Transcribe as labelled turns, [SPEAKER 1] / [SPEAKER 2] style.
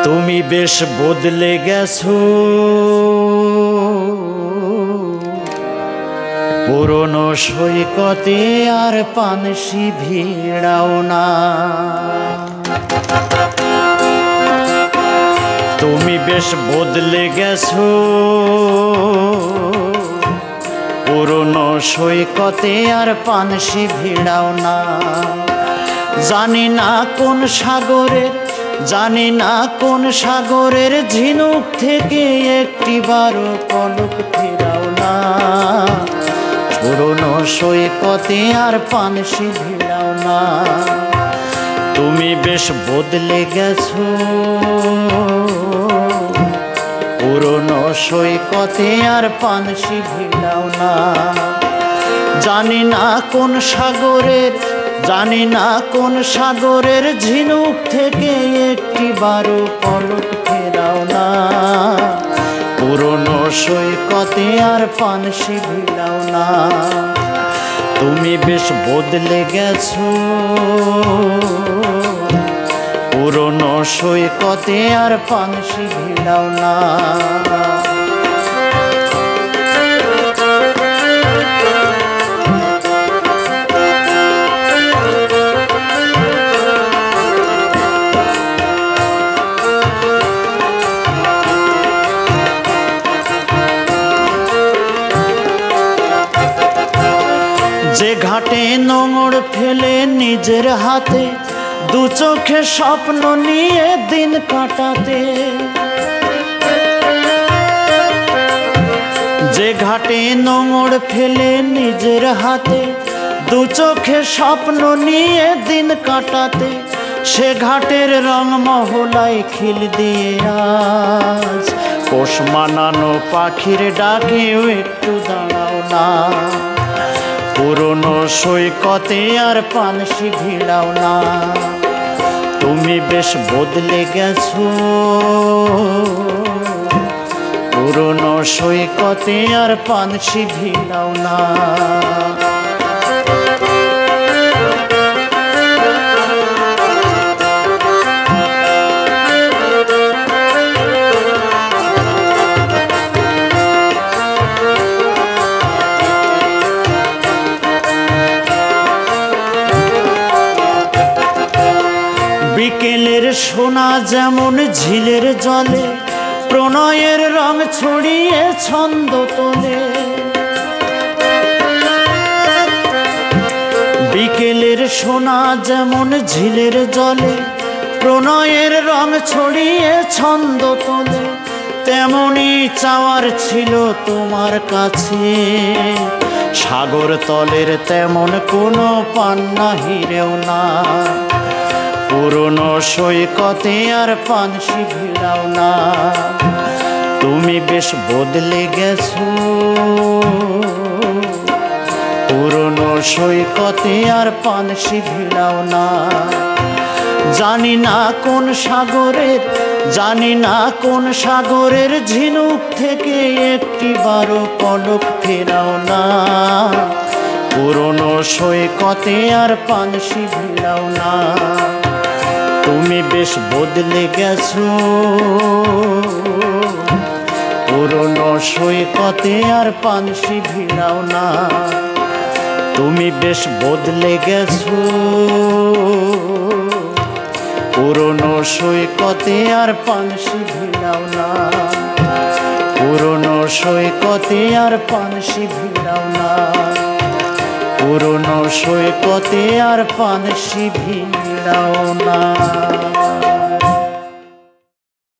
[SPEAKER 1] তুমি বেশ বদলে গেছো, পুরনো সৈকতে আর পানসি ভিড়াও না। তুমি বেশ বদলে গেছো, পুরনো সৈকতে আর পানসি ভিড়াও না। জানি না কোন সাগরের, জানি না কোন সাগরের ঝিনুক থেকে একটিবারও পলক ফেরাও না। পুরনো সৈকতে আর পানসি ভিড়াও না। তুমি বেশ বদলে গেছো, পুরনো সৈকতে আর পানসি ভিড়াও না। জানি না কোন সাগরের, জানি না কোন সাগরের ঝিনুক থেকে একটিবারও পলক ফেরাও না। পুরনো সৈকতে আর পানসি ভিড়াও না। তুমি বেশ বদলে গেছো, পুরনো সৈকতে আর পানসি ভিড়াও না। যে ঘাটে নোঙর ফেলে নিজের হাতে দু চোখে স্বপ্ন নিয়ে দিন কাটাতে, যে ঘাটে নোঙর ফেলে নিজের হাতে দু চোখে স্বপ্ন নিয়ে দিন কাটাতে, সে ঘাটের রং মহলায় খিল দিয়ে আজ পোষ মানানো পাখির ডাকেও একটু দাঁড়াও না। পুরনো সৈকতে আর পানসি ভিড়াও না। তুমি বেশ বদলে গেছো, পুরনো সৈকতে আর পানসি ভিড়াও না। বিকেলের সোনা যেমন ঝিলের জলে প্রণয়ের রং ছড়িয়ে ছন্দ তোলে। বিকেলের সোনা যেমন ঝিলের জলে প্রণয়ের রং ছড়িয়ে ছন্দ তোলে, তেমনি চাওয়ার ছিল তোমার কাছে সাগর তলের তেমন কোনো পান্না হিরেও না। পুরনো সৈকতে আর পানসি ভিড়াও না। তুমি বেশ বদলে গেছো, পুরনো সৈকতে আর পানসি ভিড়াও না। জানি না কোন সাগরের, জানি না কোন সাগরের ঝিনুক থেকে একটিবারও পলক ফেরাও না। পুরনো সৈকতে আর পানসি ভিড়াও না। তুমি বেশ বদলে গেছো, পুরনো সৈকতে আর পানসি ভিড়াও না। তুমি বেশ বদলে গেছো, পুরনো সৈকতে আর পানসি ভিড়াও না। পুরনো সৈকতে আর পানসি ভিড়াও না। পুরনো সৈকতে আর পানসি ভিড়াও না।